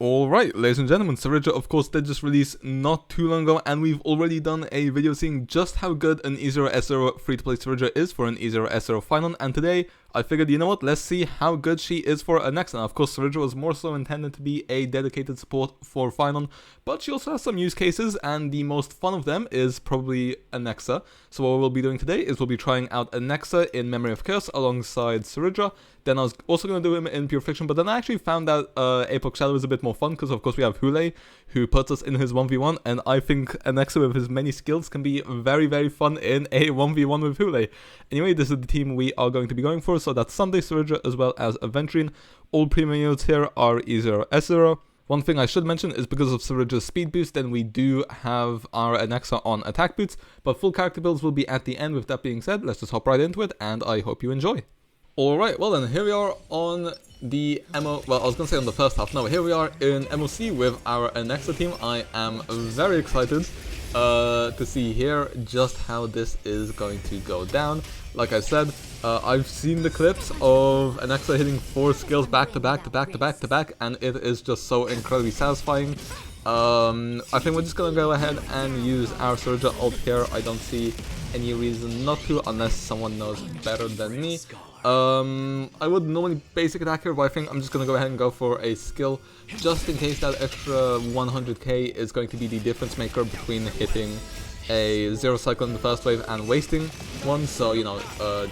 Alright, ladies and gentlemen, CERYDRA of course did just release not too long ago, and we've already done a video seeing just how good an E0S0 free-to-play CERYDRA is for an E0S0 final, and today I figured, you know what, let's see how good she is for ANAXA. Now, of course, CERYDRA was more so intended to be a dedicated support for final, but she also has some use cases, and the most fun of them is probably ANAXA. So what we'll be doing today is we'll be trying out ANAXA in Memory of Chaos alongside CERYDRA. Then I was also going to do him in Pure Fiction, but then I actually found that Apoc Shadow is a bit more fun, because of course we have Hule, who puts us in his 1v1, and I think ANAXA with his many skills can be very, very fun in a 1v1 with Hule. Anyway, this is the team we are going to be going for, so that's Sunday CERYDRA as well as Aventurine. All premium units here are E0S0. One thing I should mention is because of CERYDRA's speed boost, then we do have our ANAXA on attack boots, but full character builds will be at the end. With that being said, let's just hop right into it, and I hope you enjoy. Alright, well then, here we are on the well, I was going to say on the first half. No, here we are in MOC with our ANAXA team. I am very excited to see here just how this is going to go down. Like I said, I've seen the clips of ANAXA hitting 4 skills back to back to back to back to back, and it is just so incredibly satisfying. I think we're just going to go ahead and use our CERYDRA ult here. I don't see any reason not to, unless someone knows better than me. I would normally basic attack here, but I think I'm just going to go ahead and go for a skill, just in case that extra 100k is going to be the difference maker between hitting a 0 cycle in the first wave and wasting one. So, you know,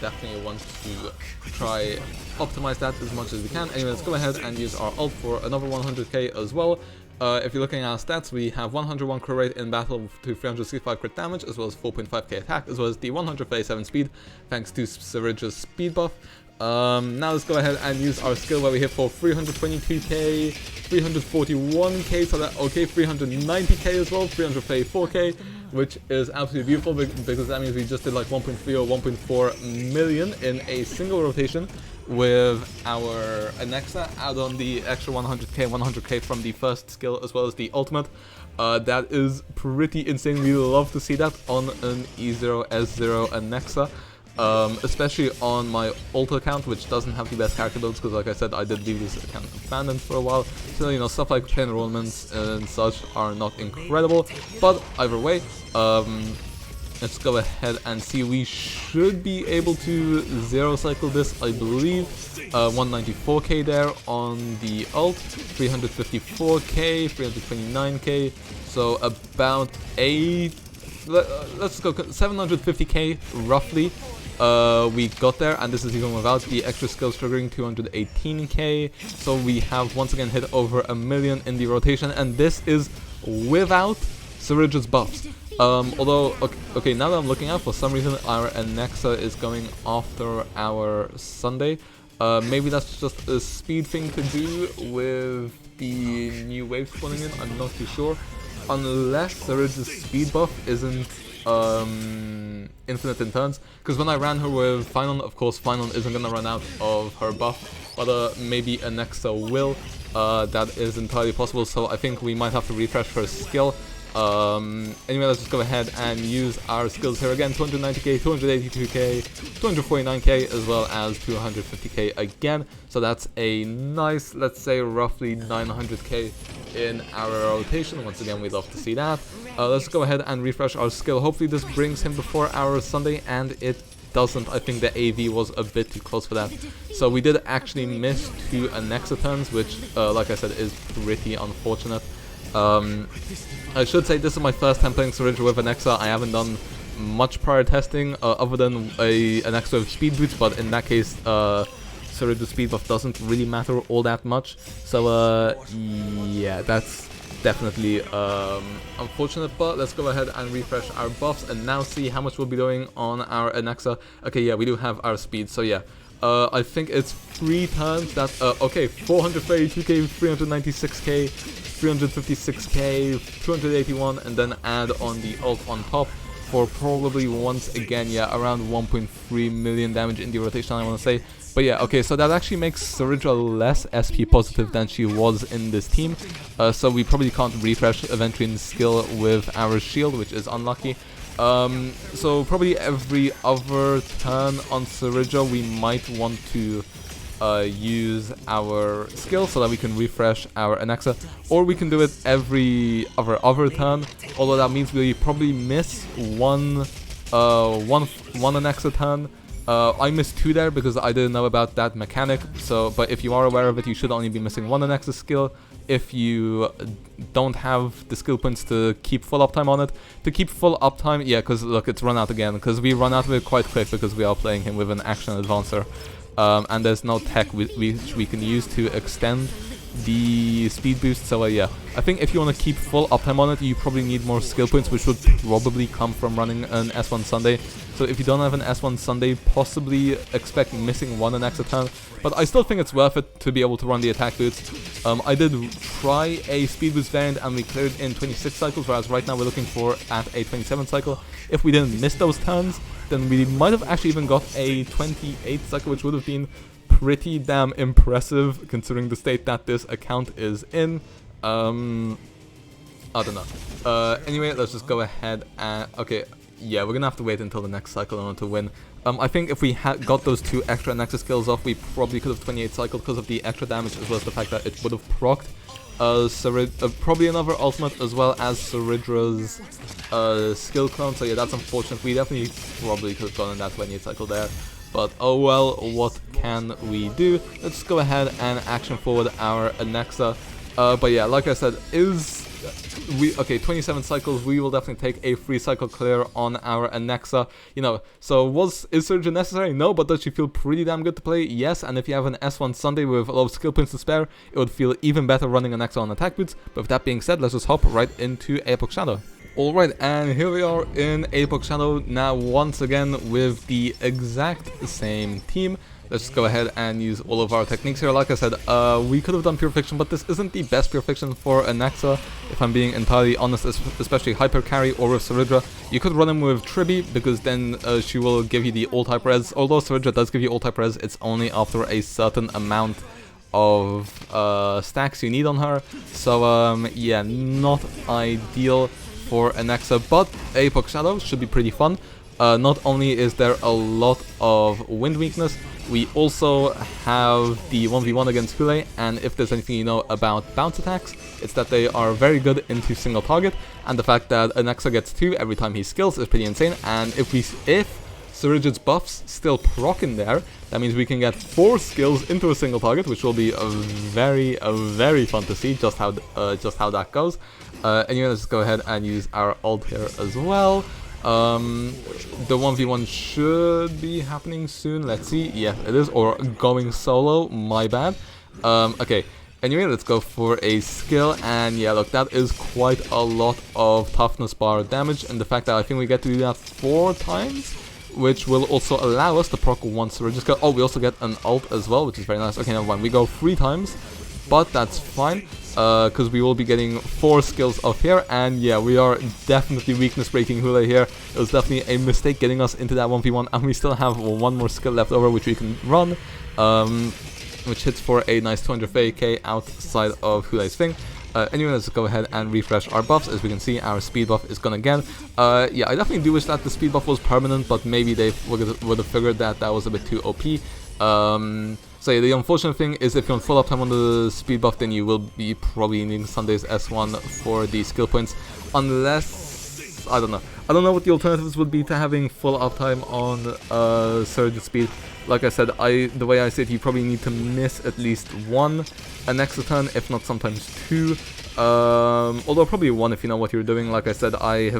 definitely want to try optimize that as much as we can. Anyway, let's go ahead and use our ult for another 100k as well. If you're looking at our stats, we have 101 crit rate in battle to 365 crit damage, as well as 4.5k attack, as well as the 137 speed, thanks to CERYDRA's speed buff. Now let's go ahead and use our skill where we hit for 322k, 341k, so that, okay, 390k as well, 334k, which is absolutely beautiful, because that means we just did like 1.3 or 1.4 million in a single rotation with our ANAXA. Add on the extra 100k from the first skill as well as the ultimate. That is pretty insane. We love to see that on an E0S0 ANAXA, especially on my ult account, which doesn't have the best character builds, because like I said, I did leave this account abandoned for a while, so you know, stuff like chain enrollments and such are not incredible, but either way, let's go ahead and see. We should be able to 0 cycle this, I believe. 194k there on the ult, 354k, 329k, so about let's go 750k roughly. We got there, and this is even without the extra skills triggering 218k, so we have once again hit over 1 million in the rotation, and this is without CERYDRA's buffs. Although, okay, now that I'm looking out, for some reason our ANAXA is going after our Sunday. Maybe that's just a speed thing to do with the new wave spawning in, I'm not too sure. Unless CERYDRA's speed buff isn't infinite in turns, because when I ran her with Final, of course Final isn't going to run out of her buff, but maybe ANAXA will. That is entirely possible, so I think we might have to refresh her skill. Anyway, let's just go ahead and use our skills here again. 290k, 282k, 249k, as well as 250k again. So that's a nice, let's say, roughly 900k in our rotation. Once again, we'd love to see that. Let's go ahead and refresh our skill. Hopefully this brings him before our Sunday, and it doesn't. I think the AV was a bit too close for that. So we did actually miss 2 ANAXA turns, which, like I said, is pretty unfortunate. I should say this is my first time playing CERYDRA with ANAXA. I haven't done much prior testing other than an ANAXA with speed boots, but in that case, CERYDRA's speed buff doesn't really matter all that much. So yeah, that's definitely unfortunate, but let's go ahead and refresh our buffs and now see how much we'll be doing on our ANAXA. Okay, yeah, we do have our speed, so yeah. I think it's 3 turns that, okay, 432k, 396k, 356k, 281, and then add on the ult on top for probably once again, yeah, around 1.3 million damage in the rotation, I want to say. But yeah, okay, so that actually makes CERYDRA less SP positive than she was in this team. So we probably can't refresh Aventurine's skill with our shield, which is unlucky. So probably every other turn on CERYDRA we might want to use our skill so that we can refresh our ANAXA, or we can do it every other turn, although that means we probably miss one ANAXA turn. I missed 2 there because I didn't know about that mechanic, but if you are aware of it, you should only be missing 1 ANAXA skill if you don't have the skill points to keep full uptime on it. To keep full uptime, yeah, because look, it's run out again, because we run out of it quite quick because we are playing him with an action advancer. And there's no tech which we can use to extend the speed boost, so yeah, I think if you want to keep full uptime on it, you probably need more skill points, which would probably come from running an S1 Sunday. So if you don't have an S1 Sunday, possibly expect missing 1 ANAXA turn, but I still think it's worth it to be able to run the attack boots. I did try a speed boost variant and we cleared in 26 cycles, whereas right now we're looking for at a 27 cycle. If we didn't miss those turns, then we might have actually even got a 28 cycle, which would have been pretty damn impressive considering the state that this account is in. I don't know. Anyway, let's just go ahead and... okay, yeah, we're gonna have to wait until the next cycle in order to win. I think if we had got those 2 extra ANAXA skills off, we probably could have 28 cycled because of the extra damage, as well as the fact that it would have procced probably another ultimate, as well as CERYDRA's skill clone. So yeah, that's unfortunate. We definitely probably could have gotten that 28 cycle there. But oh well, what can we do? Let's go ahead and action forward our ANAXA. But yeah, like I said, 27 cycles, we will definitely take a 3 cycle clear on our ANAXA. You know, so is CERYDRA necessary? No, but does she feel pretty damn good to play? Yes, and if you have an S1 Sunday with a lot of skill points to spare, it would feel even better running ANAXA on attack boots. But with that being said, let's just hop right into Apoc Shadow. Alright, and here we are in Apoc Shadow, now once again with the exact same team. Let's just go ahead and use all of our techniques here. Like I said, we could have done Pure Fiction, but this isn't the best Pure Fiction for ANAXA, if I'm being entirely honest, especially Hyper Carry or with CERYDRA. You could run him with Tribi, because then she will give you the all-type res. Although CERYDRA does give you all-type res, it's only after a certain amount of stacks you need on her. So yeah, not ideal for ANAXA, but Apoc Shadow should be pretty fun. Not only is there a lot of wind weakness, we also have the 1v1 against Hule, and if there's anything you know about bounce attacks, it's that they are very good into single target, and the fact that ANAXA gets 2 every time he skills is pretty insane. And if CERYDRA's buffs still proc in there, that means we can get 4 skills into a single target, which will be very fun to see just how that goes. Anyway, let's just go ahead and use our ult here as well. The 1v1 should be happening soon. Let's see. Yeah, it is. Or going solo. My bad. Okay. Anyway, let's go for a skill. And yeah, look, that is quite a lot of toughness bar damage. And the fact that I think we get to do that 4 times, which will also allow us to proc once. So we're just oh, we also get an ult as well, which is very nice. Okay, never mind. We go 3 times, but that's fine. Because we will be getting 4 skills off here, and yeah, we are definitely weakness breaking Hule here. It was definitely a mistake getting us into that 1v1, and we still have 1 more skill left over which we can run, which hits for a nice 250k outside of Hule's thing. Anyway, let's go ahead and refresh our buffs. As we can see, our speed buff is gone again. Yeah, I definitely do wish that the speed buff was permanent, but maybe they would have figured that was a bit too OP. So yeah, the unfortunate thing is if you're on full uptime on the speed buff, then you will be probably needing Sunday's S1 for the skill points, unless... I don't know what the alternatives would be to having full uptime on CERYDRA speed. Like I said, the way I see it, you probably need to miss at least 1 ANAXA turn, if not sometimes 2. Although probably 1 if you know what you're doing. Like I said, I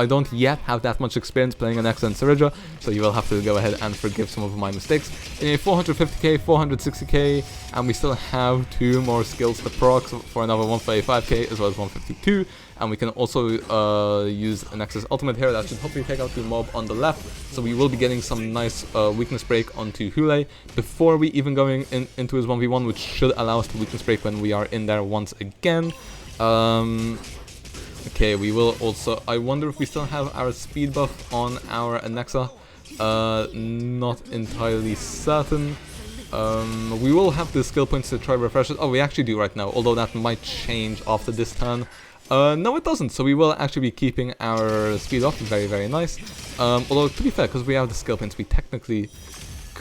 don't yet have that much experience playing ANAXA and CERYDRA, so you will have to go ahead and forgive some of my mistakes. Anyway, 450k, 460k, and we still have 2 more skills to proc for another 145k as well as 152. And we can also use ANAXA's ultimate here. That should hopefully take out the mob on the left. So we will be getting some nice weakness break onto Hule before we even going into his 1v1, which should allow us to weakness break when we are in there once again. Okay, we will also... I wonder if we still have our speed buff on our ANAXA. Not entirely certain. We will have the skill points to try refresh it. Oh, we actually do right now, although that might change after this turn. No, it doesn't, so we will actually be keeping our speed off. Very nice. Although, to be fair, because we have the skill points, we technically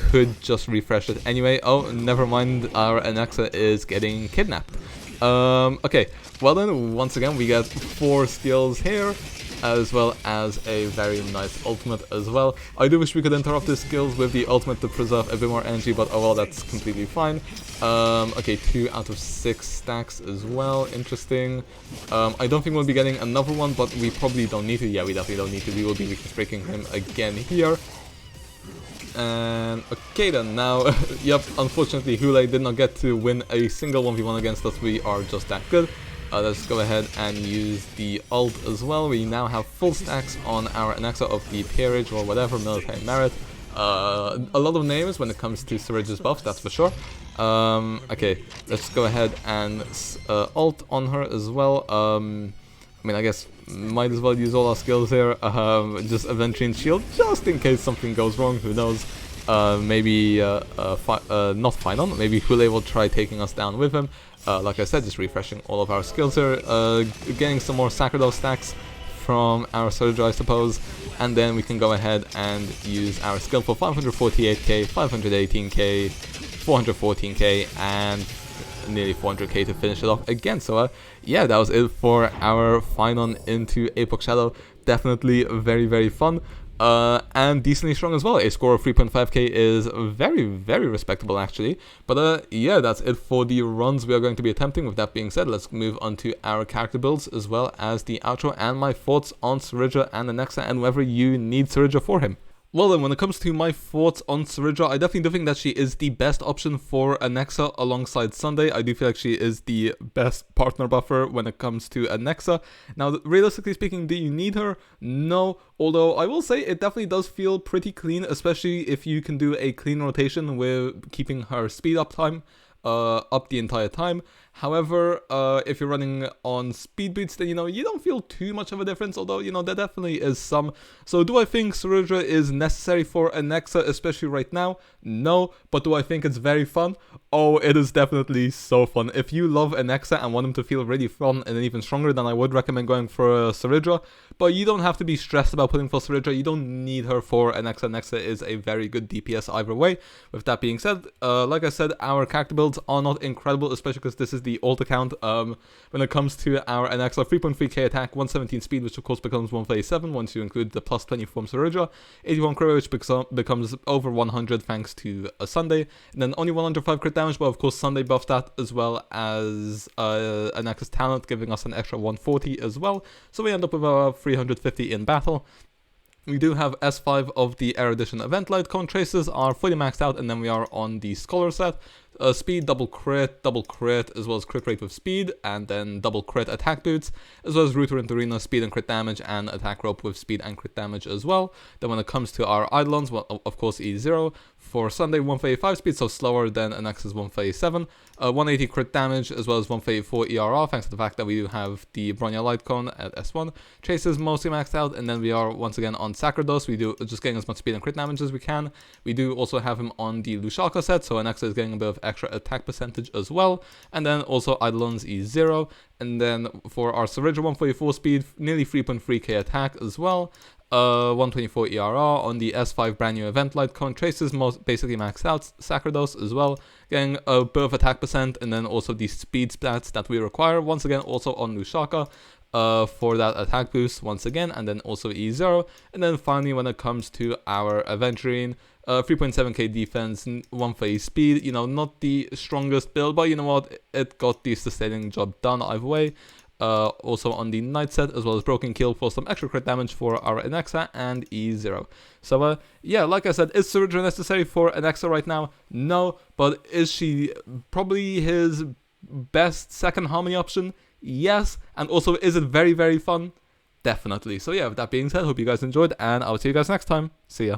could just refresh it anyway. Oh, never mind, our ANAXA is getting kidnapped. Okay, well then, once again, we get 4 skills here, as well as a very nice ultimate as well. I do wish we could interrupt the skills with the ultimate to preserve a bit more energy, but oh well, that's completely fine. Okay, 2 out of 6 stacks as well, interesting. I don't think we'll be getting another one, but we probably don't need to. Yeah, we definitely don't need to. We will be weakness breaking him again here. And okay then, now, yep, unfortunately Hule did not get to win a single 1v1 against us. We are just that good. Let's go ahead and use the ult as well. We now have full stacks on our ANAXA of the peerage or whatever, military merit. A lot of names when it comes to CERYDRA's buffs, that's for sure. Okay, let's go ahead and ult on her as well. I mean, I guess might as well use all our skills here. Just Avenging Shield, just in case something goes wrong, who knows. Maybe not final, maybe Hule will try taking us down with him. Like I said, just refreshing all of our skills here, getting some more Sacrado stacks from our CERYDRA, I suppose, and then we can go ahead and use our skill for 548k, 518k, 414k, and nearly 400k to finish it off again. So yeah, that was it for our final into Apoc Shadow. Definitely very fun. And decently strong as well. A score of 3.5k is very respectable actually. But yeah, that's it for the runs we are going to be attempting. With that being said, let's move on to our character builds as well as the outro and my thoughts on CERYDRA and ANAXA and whether you need CERYDRA for him. Well then, when it comes to my thoughts on CERYDRA, I definitely do think that she is the best option for ANAXA alongside Sunday. I do feel like she is the best partner buffer when it comes to ANAXA. Now, realistically speaking, do you need her? No, although I will say it definitely does feel pretty clean, especially if you can do a clean rotation with keeping her speed up time up the entire time. However, if you're running on speed boots, then, you know, you don't feel too much of a difference, although, you know, there definitely is some. So do I think CERYDRA is necessary for ANAXA, especially right now? No. But do I think it's very fun? Oh, it is definitely so fun. If you love ANAXA and want him to feel really fun and even stronger, then I would recommend going for CERYDRA. But you don't have to be stressed about putting for CERYDRA. You don't need her for ANAXA. ANAXA is a very good DPS either way. With that being said, like I said, our character builds are not incredible, especially because this is the ult account. When it comes to our ANAXA, 3.3k attack, 117 speed, which of course becomes 137 once you include the plus 20 from CERYDRA, 81 crit, which becomes over 100 thanks to a Sunday, and then only 105 crit damage, but of course Sunday buffs that, as well as ANAXA's talent giving us an extra 140 as well, so we end up with our 350 in battle. We do have S5 of the Erudition event light. Cone traces are fully maxed out, and then we are on the Scholar set. Speed, double crit, as well as crit rate with speed, and then double crit attack boots, as well as Router into Arena, speed and crit damage, and attack rope with speed and crit damage as well. Then when it comes to our Eidolons, well, of course E0. For Sunday, 135 speed, so slower than ANAXA's 137. 180 crit damage, as well as 134 ERR, thanks to the fact that we do have the Bronya Light Cone at S1. Traces mostly maxed out, and then we are once again on Sacrados. We do just getting as much speed and crit damage as we can. We do also have him on the Lushaka set, so ANAXA is getting a bit of extra attack percentage as well. And then also Eidolons E0. And then for our CERYDRA, 144 speed, nearly 3.3k attack as well. 124 ERR on the S5 brand new event light cone. Traces basically maxed out. Sacrados as well, getting a bit of attack percent, and then also the speed splats that we require. Once again, also on Lushaka for that attack boost once again, and then also E0. And then finally, when it comes to our Aventurine, 3.7k defense, 130 speed, you know, not the strongest build, but you know what, it got the sustaining job done either way. Also on the Knight set, as well as Broken Kill for some extra crit damage for our ANAXA and E0. So yeah, like I said, is CERYDRA necessary for ANAXA right now? No, but is she probably his best second harmony option? Yes. And also, is it very fun? Definitely. So yeah, with that being said, hope you guys enjoyed, and I'll see you guys next time. See ya.